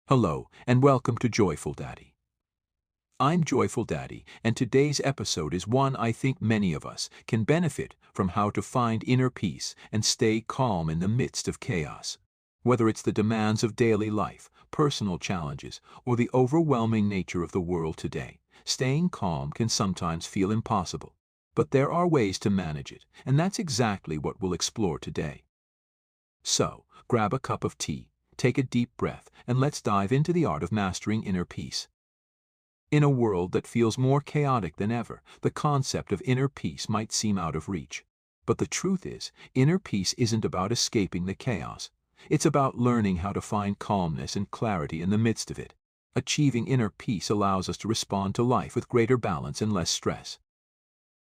Hello, and welcome to Joyful Daddy. I'm Joyful Daddy, and today's episode is one I think many of us can benefit from: how to find inner peace and stay calm in the midst of chaos. Whether it's the demands of daily life, personal challenges, or the overwhelming nature of the world today, staying calm can sometimes feel impossible. But there are ways to manage it, and that's exactly what we'll explore today. So, grab a cup of tea, take a deep breath, and let's dive into the art of mastering inner peace. In a world that feels more chaotic than ever, the concept of inner peace might seem out of reach. But the truth is, inner peace isn't about escaping the chaos. It's about learning how to find calmness and clarity in the midst of it. Achieving inner peace allows us to respond to life with greater balance and less stress.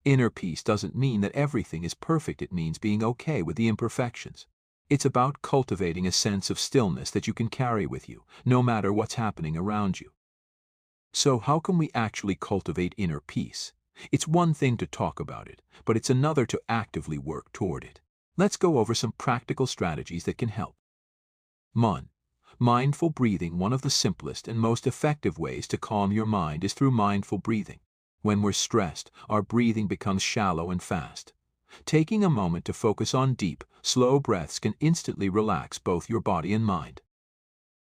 Inner peace doesn't mean that everything is perfect. It means being okay with the imperfections. It's about cultivating a sense of stillness that you can carry with you, no matter what's happening around you. So how can we actually cultivate inner peace? It's one thing to talk about it, but it's another to actively work toward it. Let's go over some practical strategies that can help. 1. Mindful breathing. One of the simplest and most effective ways to calm your mind is through mindful breathing. When we're stressed, our breathing becomes shallow and fast. Taking a moment to focus on deep, slow breaths can instantly relax both your body and mind.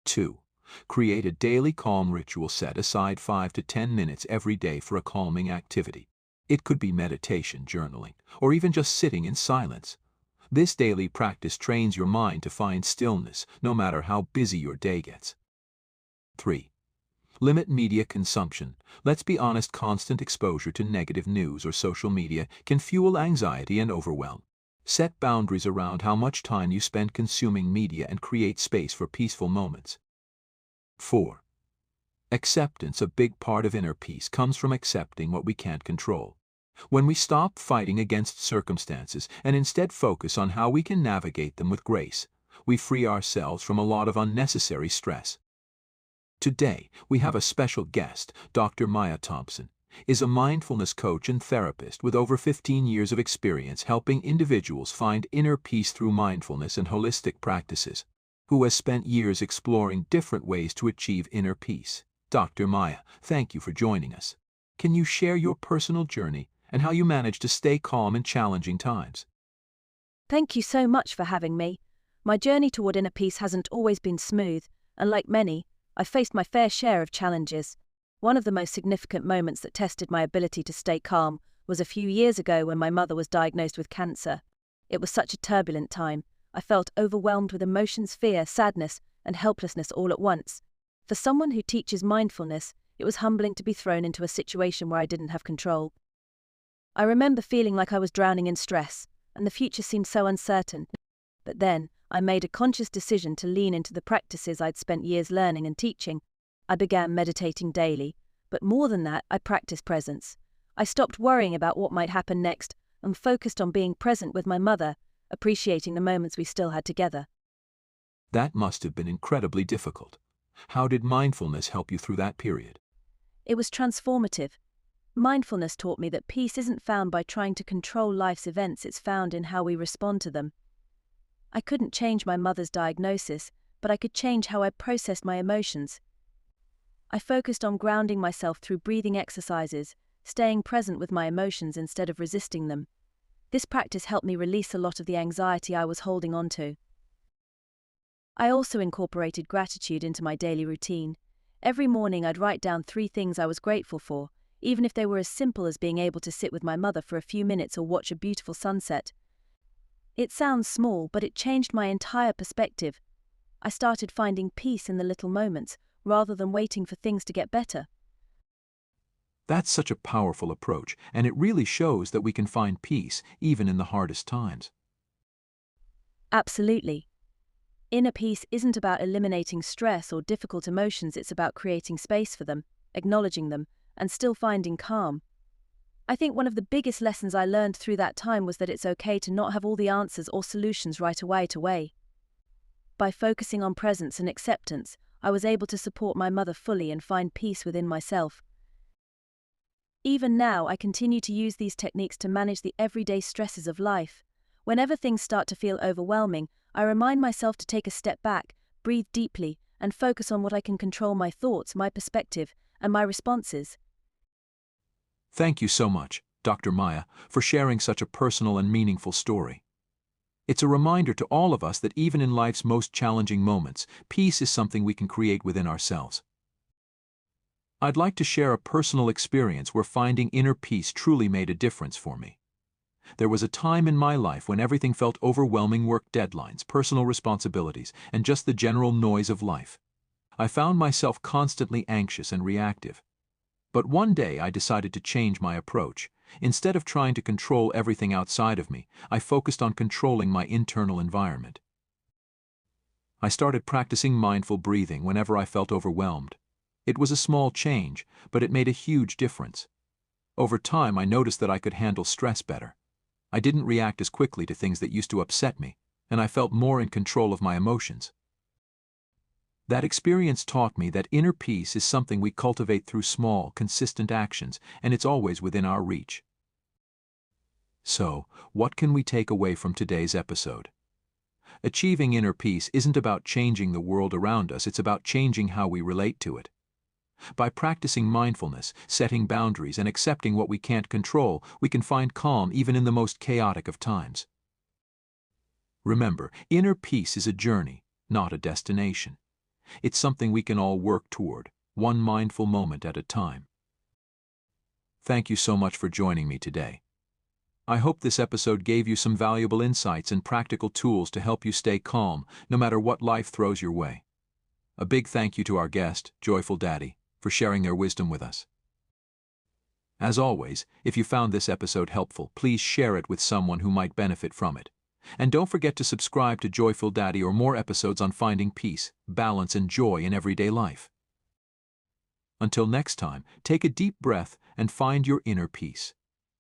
2. Create a daily calm ritual. Set aside 5 to 10 minutes every day for a calming activity. It could be meditation, journaling, or even just sitting in silence. This daily practice trains your mind to find stillness, no matter how busy your day gets. 3. Limit media consumption. Let's be honest, constant exposure to negative news or social media can fuel anxiety and overwhelm. Set boundaries around how much time you spend consuming media and create space for peaceful moments. 4. Acceptance. A big part of inner peace comes from accepting what we can't control. When we stop fighting against circumstances and instead focus on how we can navigate them with grace, we free ourselves from a lot of unnecessary stress. Today, we have a special guest. Dr. Thompson is a mindfulness coach and therapist with over 15 years of experience helping individuals find inner peace through mindfulness and holistic practices, who has spent years exploring different ways to achieve inner peace. Dr. Maya, thank you for joining us. Can you share your personal journey and how you manage to stay calm in challenging times? Thank you so much for having me. My journey toward inner peace hasn't always been smooth, and like many, I faced my fair share of challenges. One of the most significant moments that tested my ability to stay calm was a few years ago when my mother was diagnosed with cancer. It was such a turbulent time. I felt overwhelmed with emotions, fear, sadness, and helplessness all at once. For someone who teaches mindfulness, it was humbling to be thrown into a situation where I didn't have control. I remember feeling like I was drowning in stress, and the future seemed so uncertain. But then, I made a conscious decision to lean into the practices I'd spent years learning and teaching. I began meditating daily, but more than that, I practiced presence. I stopped worrying about what might happen next and focused on being present with my mother, appreciating the moments we still had together. That must have been incredibly difficult. How did mindfulness help you through that period? It was transformative. Mindfulness taught me that peace isn't found by trying to control life's events, it's found in how we respond to them. I couldn't change my mother's diagnosis, but I could change how I processed my emotions. I focused on grounding myself through breathing exercises, staying present with my emotions instead of resisting them. This practice helped me release a lot of the anxiety I was holding on to. I also incorporated gratitude into my daily routine. Every morning I'd write down 3 things I was grateful for, even if they were as simple as being able to sit with my mother for a few minutes or watch a beautiful sunset. It sounds small, but it changed my entire perspective. I started finding peace in the little moments, rather than waiting for things to get better. That's such a powerful approach, and it really shows that we can find peace even in the hardest times. Absolutely. Inner peace isn't about eliminating stress or difficult emotions, it's about creating space for them, acknowledging them, and still finding calm. I think one of the biggest lessons I learned through that time was that it's okay to not have all the answers or solutions right away. By focusing on presence and acceptance, I was able to support my mother fully and find peace within myself. Even now, I continue to use these techniques to manage the everyday stresses of life. Whenever things start to feel overwhelming, I remind myself to take a step back, breathe deeply, and focus on what I can control: my thoughts, my perspective, and my responses. Thank you so much, Dr. Maya, for sharing such a personal and meaningful story. It's a reminder to all of us that even in life's most challenging moments, peace is something we can create within ourselves. I'd like to share a personal experience where finding inner peace truly made a difference for me. There was a time in my life when everything felt overwhelming: work deadlines, personal responsibilities, and just the general noise of life. I found myself constantly anxious and reactive. But one day I decided to change my approach. Instead of trying to control everything outside of me, I focused on controlling my internal environment. I started practicing mindful breathing whenever I felt overwhelmed. It was a small change, but it made a huge difference. Over time, I noticed that I could handle stress better. I didn't react as quickly to things that used to upset me, and I felt more in control of my emotions. That experience taught me that inner peace is something we cultivate through small, consistent actions, and it's always within our reach. So, what can we take away from today's episode? Achieving inner peace isn't about changing the world around us, it's about changing how we relate to it. By practicing mindfulness, setting boundaries, and accepting what we can't control, we can find calm even in the most chaotic of times. Remember, inner peace is a journey, not a destination. It's something we can all work toward, one mindful moment at a time. Thank you so much for joining me today. I hope this episode gave you some valuable insights and practical tools to help you stay calm, no matter what life throws your way. A big thank you to our guest, JoyfulDaddy, for sharing their wisdom with us. As always, if you found this episode helpful, please share it with someone who might benefit from it. And don't forget to subscribe to JoyfulDaddy or more episodes on finding peace, balance, and joy in everyday life. Until next time, take a deep breath and find your inner peace.